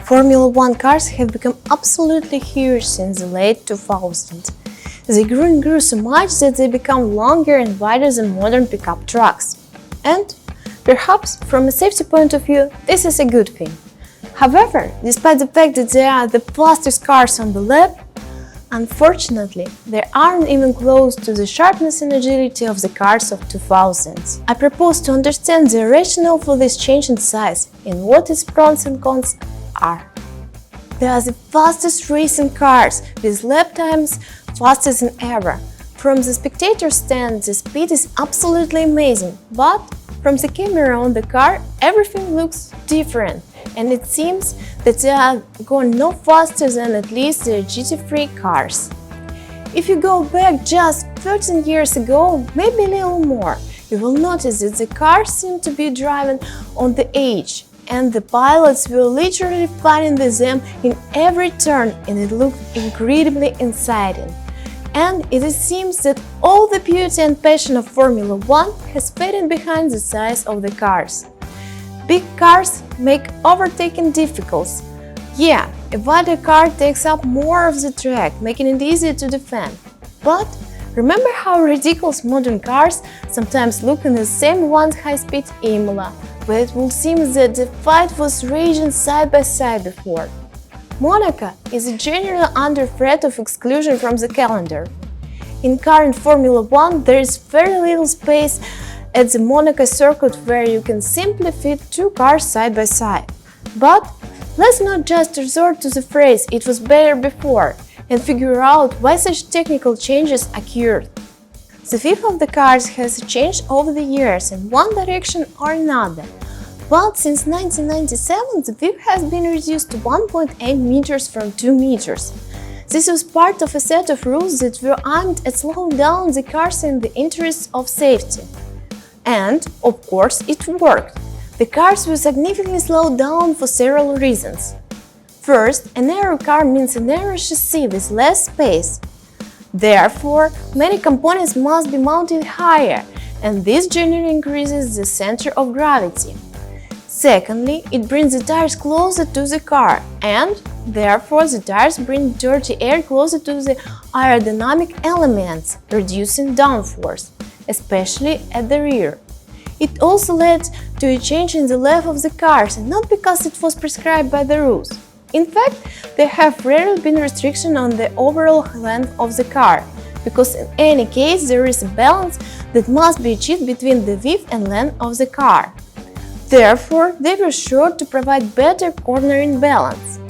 Formula One cars have become absolutely huge since the late 2000s. They grew and grew so much that they become longer and wider than modern pickup trucks. And, perhaps, from a safety point of view, this is a good thing. However, despite the fact that they are the fastest cars on the lap, unfortunately, they aren't even close to the sharpness and agility of the cars of 2000s. I propose to understand the rationale for this change in size and what its pros and cons are. They are the fastest racing cars, with lap times faster than ever. From the spectator stand, the speed is absolutely amazing, but from the camera on the car, everything looks different, and it seems that they are going no faster than at least the GT3 cars. If you go back just 13 years ago, maybe a little more, you will notice that the cars seem to be driven on the edge, and the pilots were literally fighting with them in every turn, and it looked incredibly exciting. And it seems that all the beauty and passion of Formula One has faded behind the size of the cars. Big cars make overtaking difficult. Yeah, a wider car takes up more of the track, making it easier to defend. But remember how ridiculous modern cars sometimes look in the same once high-speed Imola, where it would seem that the fight was raging side by side before. Monaco is generally under threat of exclusion from the calendar. In current Formula One, there is very little space at the Monaco circuit where you can simply fit two cars side by side. But let's not just resort to the phrase "it was better before" and figure out why such technical changes occurred. The width of the cars has changed over the years in one direction or another. But since 1997, the width has been reduced to 1.8 meters from 2 meters. This was part of a set of rules that were aimed at slowing down the cars in the interests of safety. And, of course, it worked. The cars were significantly slowed down for several reasons. First, a narrow car means a narrow chassis with less space. Therefore, many components must be mounted higher, and this generally increases the center of gravity. Secondly, it brings the tires closer to the car, and therefore the tires bring dirty air closer to the aerodynamic elements, reducing downforce, especially at the rear. It also led to a change in the length of the cars, and not because it was prescribed by the rules. In fact, there have rarely been restrictions on the overall length of the car, because in any case there is a balance that must be achieved between the width and length of the car. Therefore, they were sure to provide better cornering balance.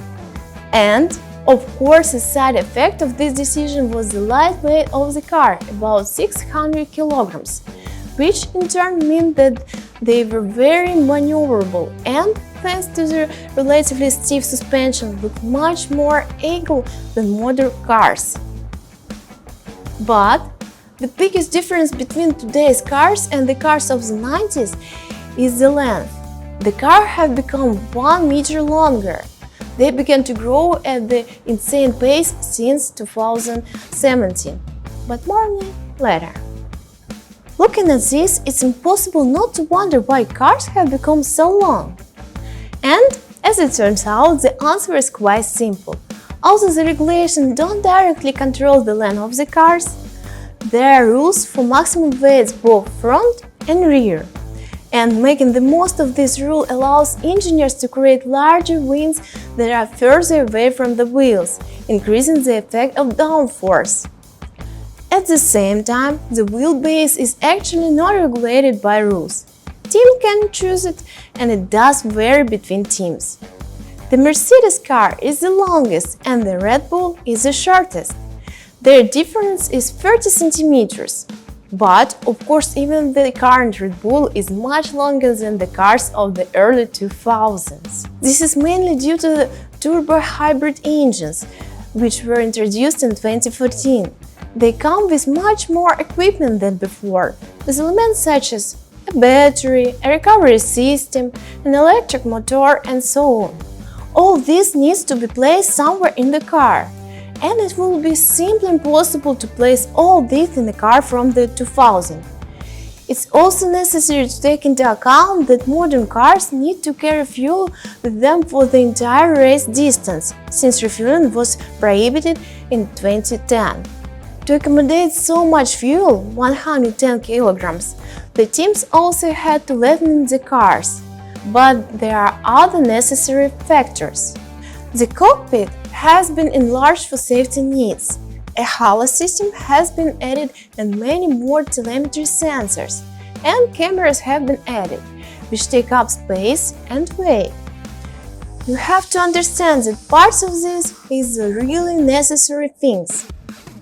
And, of course, a side effect of this decision was the light weight of the car, about 600 kilograms, which in turn meant that they were very maneuverable and, thanks to their relatively stiff suspension, looked much more agile than modern cars. But the biggest difference between today's cars and the cars of the 90s is the length. The cars have become 1 meter longer. They began to grow at the insane pace since 2017, but more on that later. Looking at this, it's impossible not to wonder why cars have become so long. And, as it turns out, the answer is quite simple. Although the regulations don't directly control the length of the cars, there are rules for maximum weights both front and rear. And making the most of this rule allows engineers to create larger wings that are further away from the wheels, increasing the effect of downforce. At the same time, the wheelbase is actually not regulated by rules. Team can choose it, and it does vary between teams. The Mercedes car is the longest and the Red Bull is the shortest. Their difference is 30 centimeters. But, of course, even the current Red Bull is much longer than the cars of the early 2000s. This is mainly due to the turbo-hybrid engines, which were introduced in 2014. They come with much more equipment than before, with elements such as a battery, a recovery system, an electric motor, and so on. All this needs to be placed somewhere in the car. And it will be simply impossible to place all this in the car from the 2000. It's also necessary to take into account that modern cars need to carry fuel with them for the entire race distance, since refueling was prohibited in 2010. To accommodate so much fuel, 110 kilograms, the teams also had to lengthen the cars. But there are other necessary factors. The cockpit has been enlarged for safety needs. A halo system has been added and many more telemetry sensors, and cameras have been added, which take up space and weight. You have to understand that parts of this is really necessary things.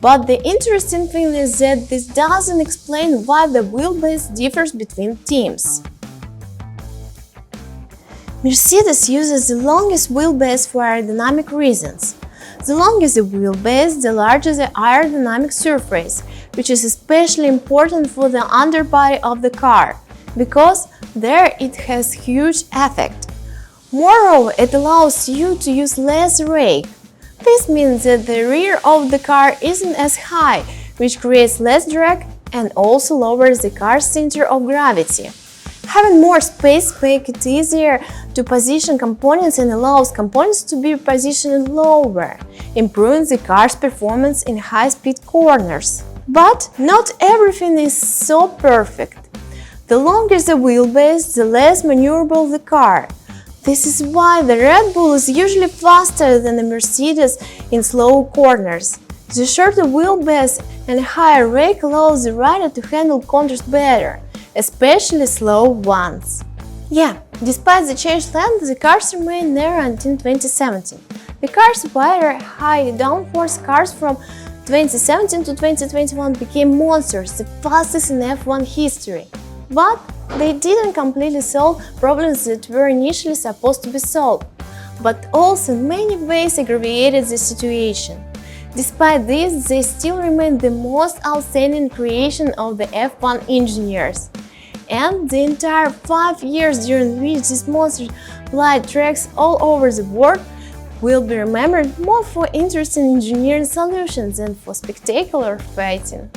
But the interesting thing is that this doesn't explain why the wheelbase differs between teams. Mercedes uses the longest wheelbase for aerodynamic reasons. The longer the wheelbase, the larger the aerodynamic surface, which is especially important for the underbody of the car, because there it has huge effect. Moreover, it allows you to use less rake. This means that the rear of the car isn't as high, which creates less drag and also lowers the car's center of gravity. Having more space makes it easier to position components and allows components to be positioned lower, improving the car's performance in high-speed corners. But not everything is so perfect. The longer the wheelbase, the less maneuverable the car. This is why the Red Bull is usually faster than the Mercedes in slow corners. The shorter wheelbase and higher rake allows the rider to handle corners better, especially slow ones. Despite the changed length, the cars remained narrow until 2017. The cars' wider, high downforce cars from 2017 to 2021 became monsters, the fastest in F1 history. But they didn't completely solve problems that were initially supposed to be solved, but also in many ways aggravated the situation. Despite this, they still remain the most outstanding creation of the F1 engineers. And the entire 5 years during which these monsters flight tracks all over the world will be remembered more for interesting engineering solutions than for spectacular fighting.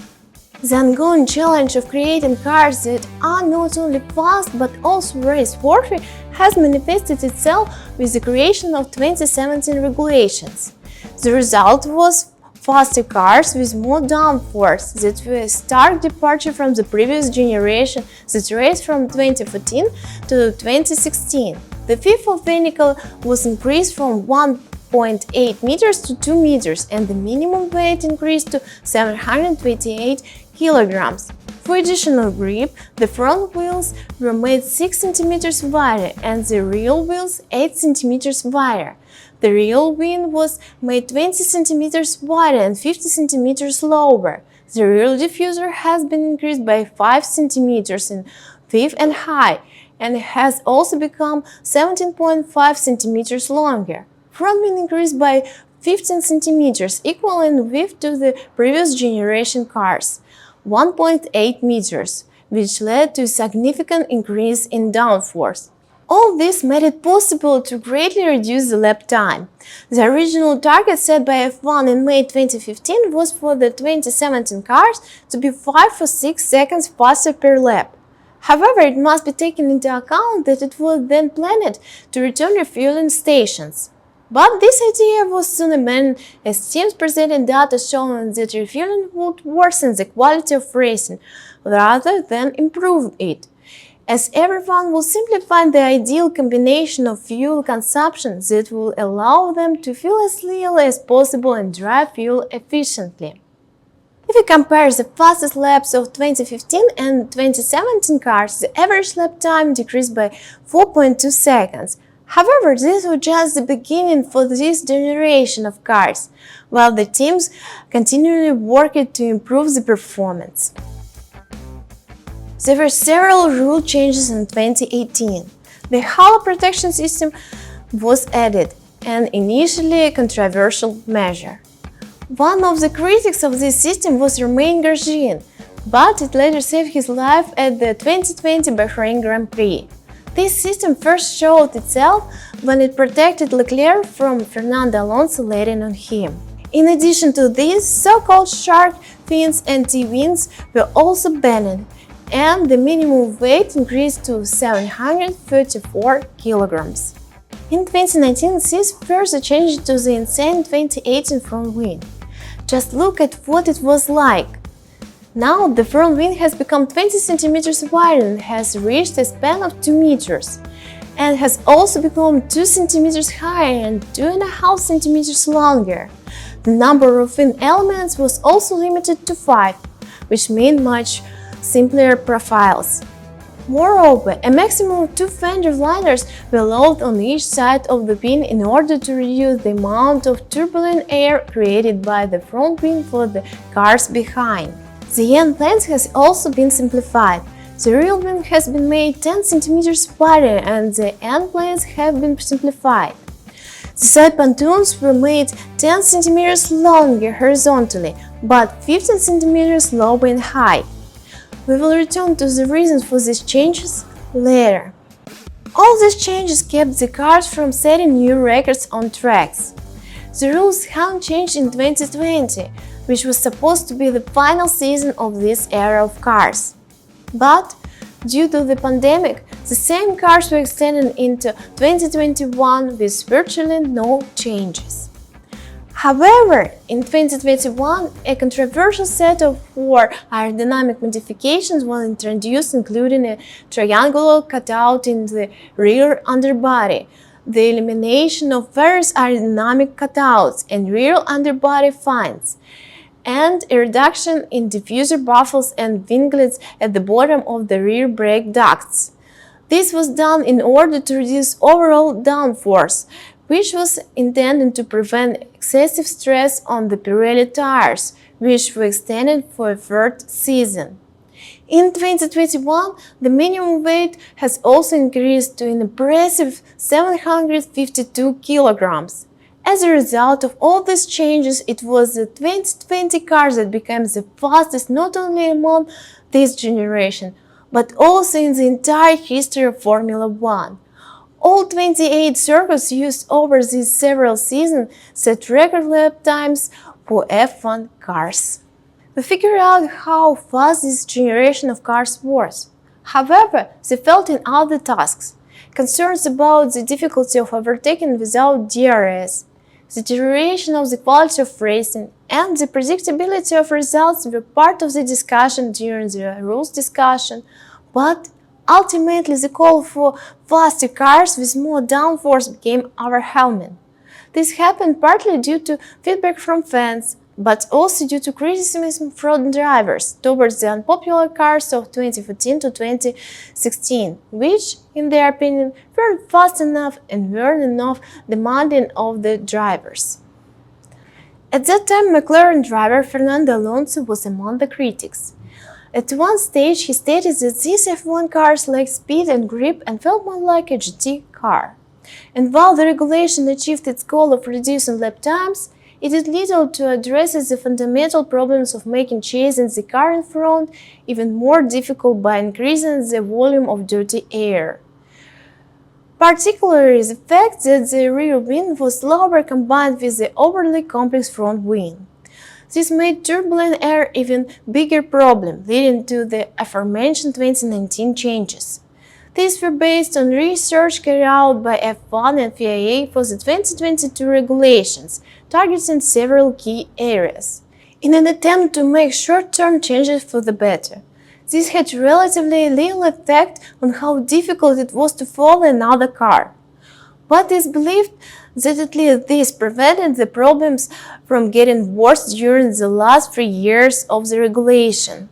The ongoing challenge of creating cars that are not only fast but also race-worthy has manifested itself with the creation of 2017 regulations. The result was faster cars with more downforce that were a stark departure from the previous generation that raced from 2014 to 2016. The FIFA vehicle was increased from 1.8 meters to 2 meters and the minimum weight increased to 728 kilograms. For additional grip, the front wheels were made 6 cm wider and the rear wheels 8 cm wider. The rear wing was made 20 cm wider and 50 cm lower. The rear diffuser has been increased by 5 cm in width and height, and has also become 17.5 cm longer. Front wing increased by 15 cm, equal in width to the previous generation cars, 1.8 meters, which led to a significant increase in downforce. All this made it possible to greatly reduce the lap time. The original target set by F1 in May 2015 was for the 2017 cars to be 5 or 6 seconds faster per lap. However, it must be taken into account that it was then planned to return refueling stations. But this idea was soon abandoned as teams presented data showing that refueling would worsen the quality of racing rather than improve it, as everyone will simply find the ideal combination of fuel consumption that will allow them to fuel as little as possible and drive fuel efficiently. If you compare the fastest laps of 2015 and 2017 cars, the average lap time decreased by 4.2 seconds. However, this was just the beginning for this generation of cars, while the teams continually worked to improve the performance. There were several rule changes in 2018. The halo protection system was added, an initially controversial measure. One of the critics of this system was Romain Grosjean, but it later saved his life at the 2020 Bahrain Grand Prix. This system first showed itself when it protected Leclerc from Fernando Alonso landing on him. In addition to this, so-called shark fins and T-wings were also banned, and the minimum weight increased to 734 kilograms. In 2019, this further changed to the insane 2018 front wing. Just look at what it was like. Now the front wing has become 20 centimeters wider and has reached a span of 2 meters, and has also become 2 centimeters higher and 2.5 centimeters longer. The number of wing elements was also limited to 5, which meant much simpler profiles. Moreover, a maximum of 2 fender liners were loaded on each side of the wing in order to reduce the amount of turbulent air created by the front wing for the cars behind. The end length has also been simplified. The rear wing has been made 10 centimeters wider and the end planes have been simplified. The side pontoons were made 10 centimeters longer horizontally, but 15 centimeters lower in height. We will return to the reasons for these changes later. All these changes kept the cars from setting new records on tracks. The rules haven't changed in 2020, which was supposed to be the final season of this era of cars. But due to the pandemic, the same cars were extended into 2021 with virtually no changes. However, in 2021, a controversial set of 4 aerodynamic modifications was introduced, including a triangular cutout in the rear underbody, the elimination of various aerodynamic cutouts and rear underbody fins, and a reduction in diffuser baffles and winglets at the bottom of the rear brake ducts. This was done in order to reduce overall downforce, which was intended to prevent excessive stress on the Pirelli tires, which were extended for a 3rd season. In 2021, the minimum weight has also increased to an impressive 752 kilograms. As a result of all these changes, it was the 2020 cars that became the fastest not only among this generation, but also in the entire history of Formula One. All 28 circuits used over these several seasons set record lap times for F1 cars. We figured out how fast this generation of cars was. However, they failed in other tasks. Concerns about the difficulty of overtaking without DRS, the deterioration of the quality of racing, and the predictability of results were part of the discussion during the rules discussion, but ultimately the call for faster cars with more downforce became overwhelming. This happened partly due to feedback from fans, but also due to criticism from drivers towards the unpopular cars of 2014 to 2016, which, in their opinion, weren't fast enough and weren't enough demanding of the drivers. At that time, McLaren driver Fernando Alonso was among the critics. At one stage, he stated that these F1 cars lacked speed and grip and felt more like a GT car. And while the regulation achieved its goal of reducing lap times, it did little to address the fundamental problems of making chasing the car in front even more difficult by increasing the volume of dirty air. Particularly the fact that the rear wing was slower combined with the overly complex front wing. This made turbulent air even bigger problem, leading to the aforementioned 2019 changes. These were based on research carried out by F1 and FIA for the 2022 regulations, targeting several key areas, in an attempt to make short-term changes for the better. This had relatively little effect on how difficult it was to follow another car. But it is believed that at least this prevented the problems from getting worse during the last 3 years of the regulation.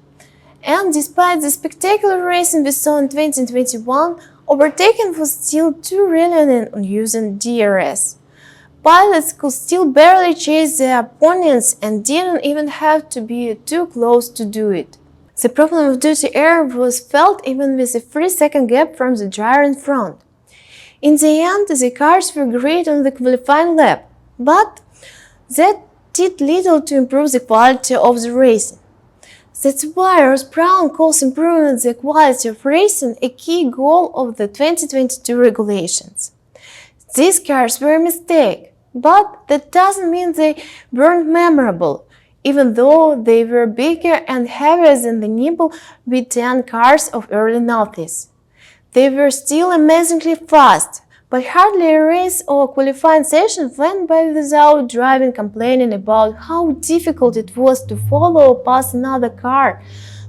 And despite the spectacular racing we saw in 2021, overtaking was still too reliant on using DRS. Pilots could still barely chase their opponents and didn't even have to be too close to do it. The problem of dirty air was felt even with a 3-second gap from the driver in front. In the end, the cars were great on the qualifying lap, but that did little to improve the quality of the racing. That's why Ross Brown calls improving the quality of racing a key goal of the 2022 regulations. These cars were a mistake, but that doesn't mean they weren't memorable. even though they were bigger and heavier than the nimble V10 cars of early 90s. They were still amazingly fast, but hardly a race or qualifying session went by without driving complaining about how difficult it was to follow or pass another car,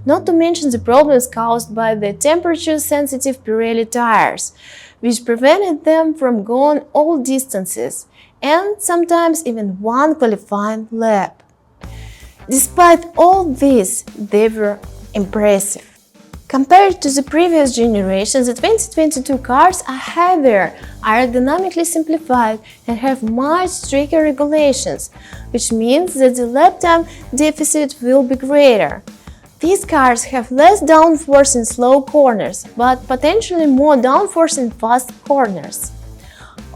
not to mention the problems caused by the temperature-sensitive Pirelli tires, which prevented them from going all distances, and sometimes even one qualifying lap. Despite all this, they were impressive. Compared to the previous generations, the 2022 cars are heavier, aerodynamically simplified, and have much stricter regulations, which means that the lap time deficit will be greater. These cars have less downforce in slow corners, but potentially more downforce in fast corners.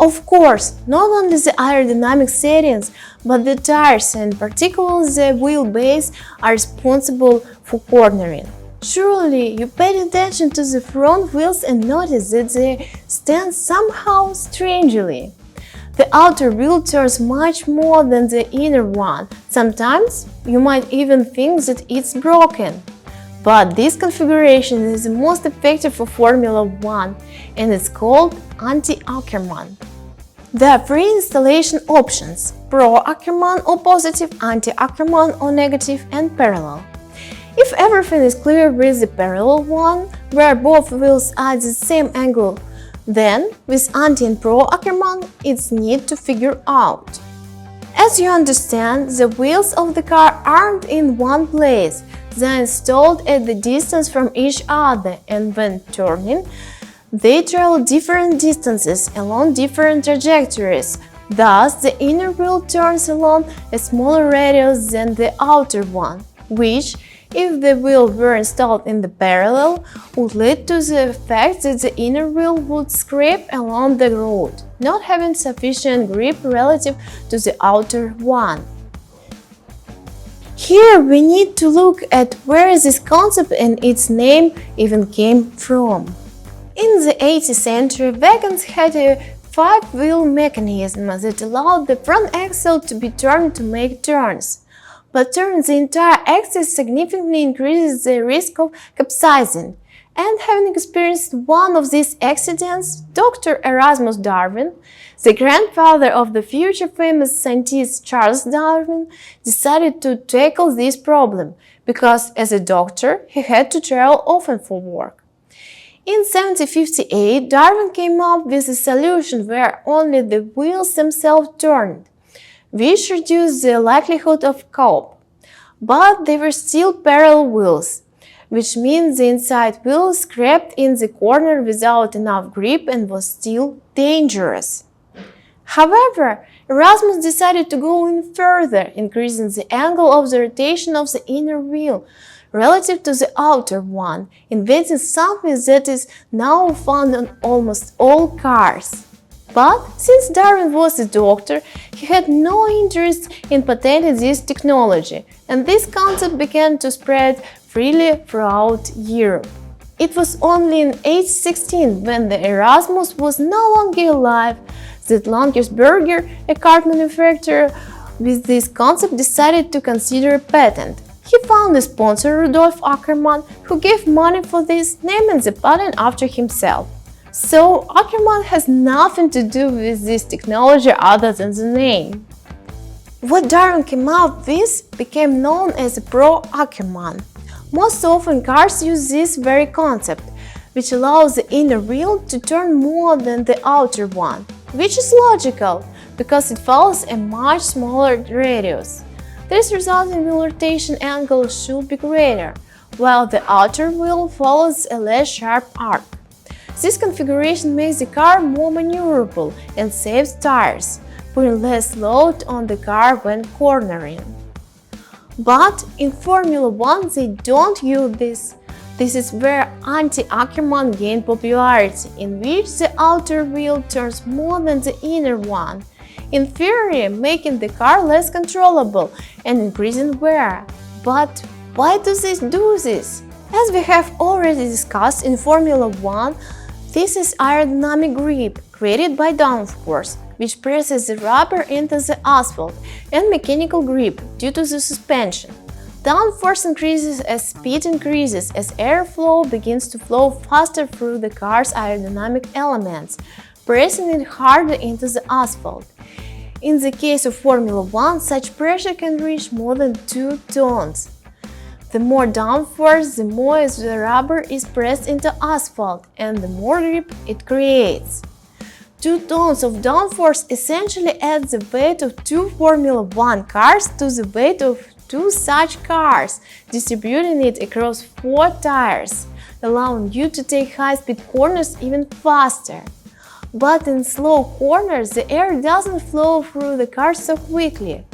Of course, not only the aerodynamic settings, but the tires and particularly the wheelbase are responsible for cornering. Surely you paid attention to the front wheels and noticed that they stand somehow strangely. The outer wheel turns much more than the inner one. Sometimes you might even think that it's broken. But this configuration is the most effective for Formula 1 and it's called Anti-Ackermann. There are three installation options: Pro-Ackermann or positive, Anti-Ackermann or negative, and parallel. If everything is clear with the parallel one, where both wheels are at the same angle, then with Anti and Pro-Ackermann it's neat to figure out. As you understand, the wheels of the car aren't in one place, they're installed at the distance from each other, and when turning, they travel different distances along different trajectories. Thus, the inner wheel turns along a smaller radius than the outer one, which, if the wheel were installed in the parallel, would lead to the effect that the inner wheel would scrape along the road, not having sufficient grip relative to the outer one. Here we need to look at where this concept and its name even came from. In the 18th century, wagons had a 5-wheel mechanism that allowed the front axle to be turned to make turns. But turning the entire axis significantly increases the risk of capsizing. And having experienced one of these accidents, Dr. Erasmus Darwin, the grandfather of the future famous scientist Charles Darwin, decided to tackle this problem, because as a doctor he had to travel often for work. In 1758, Darwin came up with a solution where only the wheels themselves turned, which reduced the likelihood of coupe. But they were still parallel wheels, which means the inside wheel scraped in the corner without enough grip and was still dangerous. However, Erasmus decided to go in further, increasing the angle of the rotation of the inner wheel relative to the outer one, inventing something that is now found on almost all cars. But since Darwin was a doctor, he had no interest in patenting this technology, and this concept began to spread freely throughout Europe. It was only in 1816, when the Erasmus was no longer alive, that Lankersberger, a car manufacturer, with this concept decided to consider a patent. He found a sponsor, Rudolf Ackermann, who gave money for this, naming the patent after himself. So Ackermann has nothing to do with this technology other than the name. What Darwin came up with became known as the Pro-Ackermann. Most often cars use this very concept, which allows the inner wheel to turn more than the outer one, which is logical, because it follows a much smaller radius. This resulting wheel rotation angle should be greater, while the outer wheel follows a less sharp arc. This configuration makes the car more maneuverable and saves tires, putting less load on the car when cornering. But in Formula 1 they don't use this. This is where Anti-Ackermann gained popularity, in which the outer wheel turns more than the inner one, in theory making the car less controllable and increasing wear. But why do they do this? As we have already discussed in Formula 1, this is aerodynamic grip created by downforce, which presses the rubber into the asphalt, and mechanical grip due to the suspension. Downforce increases as speed increases, as airflow begins to flow faster through the car's aerodynamic elements, pressing it harder into the asphalt. In the case of Formula 1, such pressure can reach more than 2 tons. The more downforce, the more the rubber is pressed into asphalt, and the more grip it creates. 2 tons of downforce essentially adds the weight of 2 Formula 1 cars to the weight of 2 such cars, distributing it across 4 tires, allowing you to take high-speed corners even faster. But in slow corners, the air doesn't flow through the car so quickly,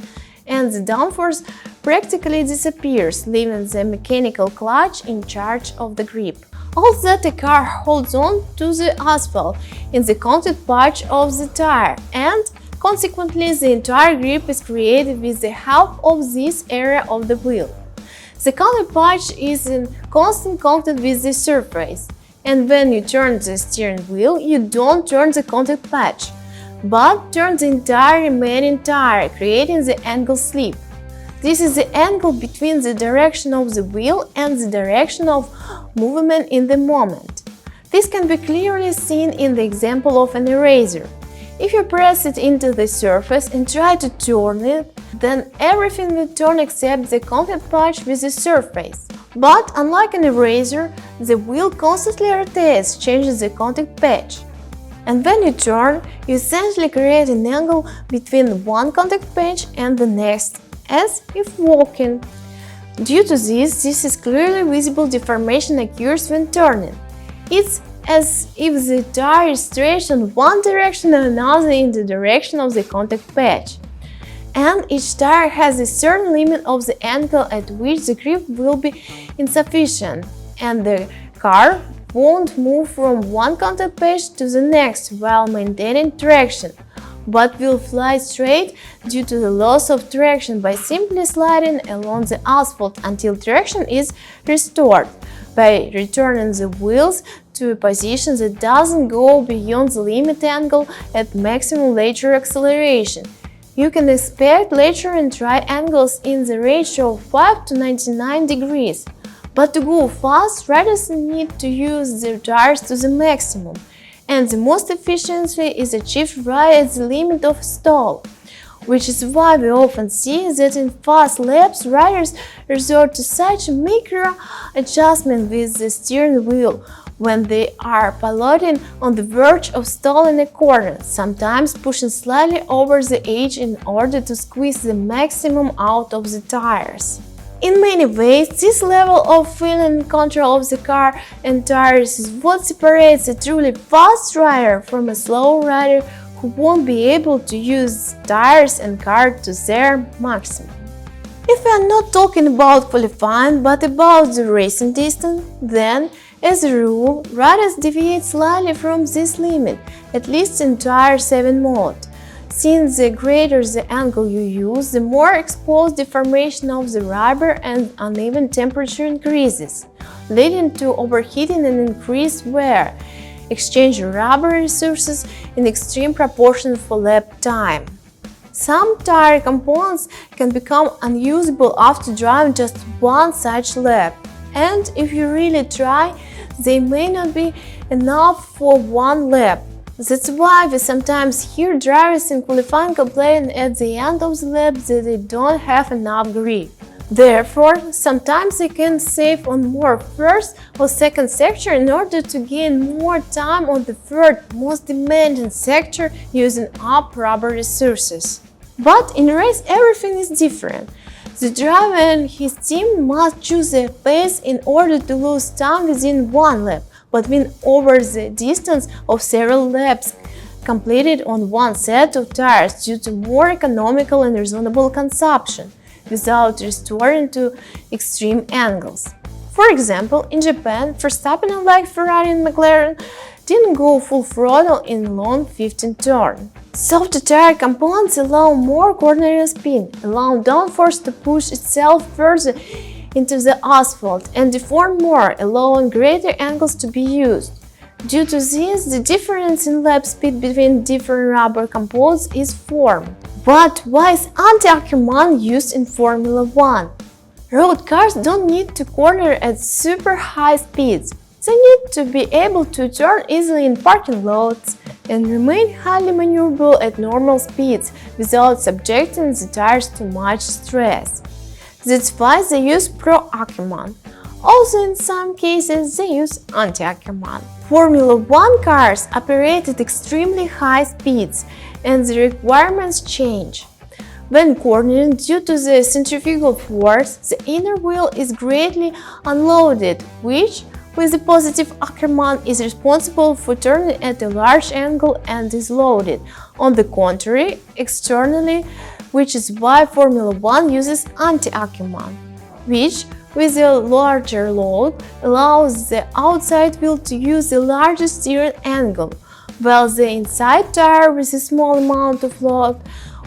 and the downforce practically disappears, leaving the mechanical clutch in charge of the grip. Although the car holds on to the asphalt in the contact patch of the tire, and consequently the entire grip is created with the help of this area of the wheel. The contact patch is in constant contact with the surface, and when you turn the steering wheel, you don't turn the contact patch, but turn the entire remaining tire, creating the angle slip. This is the angle between the direction of the wheel and the direction of movement in the moment. This can be clearly seen in the example of an eraser. If you press it into the surface and try to turn it, then everything will turn except the contact patch with the surface. But unlike an eraser, the wheel constantly rotates, changing the contact patch. And when you turn, you essentially create an angle between one contact patch and the next, as if walking. Due to this is clearly visible deformation occurs when turning. It's as if the tire is stretched in one direction and another in the direction of the contact patch. And each tire has a certain limit of the angle at which the grip will be insufficient, and the car won't move from one contact patch to the next while maintaining traction, but will fly straight due to the loss of traction by simply sliding along the asphalt until traction is restored, by returning the wheels to a position that doesn't go beyond the limit angle at maximum lateral acceleration. You can expect lateral and right angles in the ratio of 5 to 99 degrees. But to go fast, riders need to use their tires to the maximum, and the most efficiency is achieved right at the limit of stall, which is why we often see that in fast laps riders resort to such micro adjustment with the steering wheel when they are piloting on the verge of stalling a corner, sometimes pushing slightly over the edge in order to squeeze the maximum out of the tires. In many ways, this level of feeling control of the car and tires is what separates a truly fast rider from a slow rider who won't be able to use tires and car to their maximum. If we are not talking about qualifying but about the racing distance, then, as a rule, riders deviate slightly from this limit, at least in Tire 7 mode. Since the greater the angle you use, the more exposed deformation of the rubber and uneven temperature increases, leading to overheating and increased wear, exchanging rubber resources in extreme proportion for lap time. Some tire components can become unusable after driving just one such lap, and if you really try, they may not be enough for one lap. That's why we sometimes hear drivers in qualifying complain at the end of the lap that they don't have enough grip. Therefore, sometimes they can save on more first or second sector in order to gain more time on the third most demanding sector using up rubber resources. But in a race everything is different. The driver and his team must choose their pace in order to lose time within one lap, but win over the distance of several laps completed on one set of tires due to more economical and reasonable consumption, without restoring to extreme angles. For example, in Japan, Verstappen, unlike Ferrari and McLaren, didn't go full throttle in long 15 turn. Softer tire components allow more cornering spin, allow downforce to push itself further into the asphalt and deform more, allowing greater angles to be used. Due to this, the difference in lap speed between different rubber compounds is formed. But why is Anti-Ackermann used in Formula 1? Road cars don't need to corner at super high speeds. They need to be able to turn easily in parking lots and remain highly maneuverable at normal speeds without subjecting the tires to much stress. That's why they use Pro-Ackermann. Also, in some cases, they use Anti-Ackermann. Formula 1 cars operate at extremely high speeds, and the requirements change. When cornering, due to the centrifugal force, the inner wheel is greatly unloaded, which, with the positive Ackermann, is responsible for turning at a large angle and is loaded. On the contrary, externally, which is why Formula 1 uses Anti-Ackermann, which, with a larger load, allows the outside wheel to use the largest steering angle, while the inside tire with a small amount of load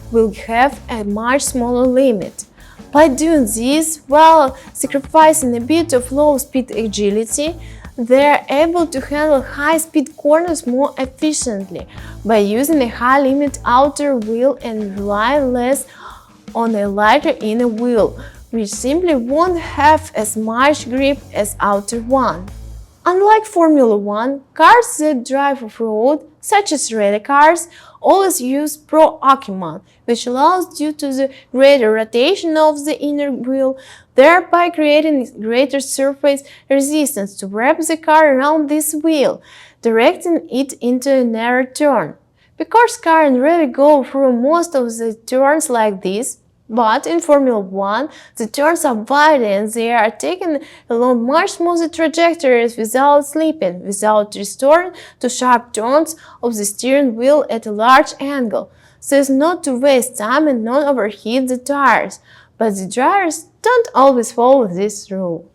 will have a much smaller limit. By doing this, while sacrificing a bit of low-speed agility, they are able to handle high-speed corners more efficiently by using a high-limit outer wheel and relying less on a lighter inner wheel, which simply won't have as much grip as outer one. Unlike Formula 1, cars that drive off-road, such as rally cars, always use Pro-Ackermann, which allows due to the greater rotation of the inner wheel, thereby creating greater surface resistance to wrap the car around this wheel, directing it into a narrow turn. Because cars rarely go through most of the turns like this, but in Formula 1, the turns are wide and they are taken along much smoother trajectories without slipping, without restoring to sharp turns of the steering wheel at a large angle, so as not to waste time and not overheat the tires. But the drivers don't always follow this rule.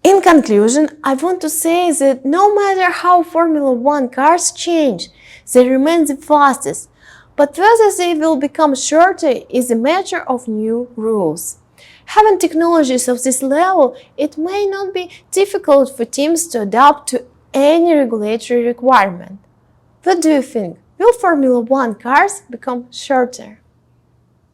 In conclusion, I want to say that no matter how Formula 1 cars change, they remain the fastest. But whether they will become shorter is a matter of new rules. Having technologies of this level, it may not be difficult for teams to adapt to any regulatory requirement. What do you think? Will Formula 1 cars become shorter?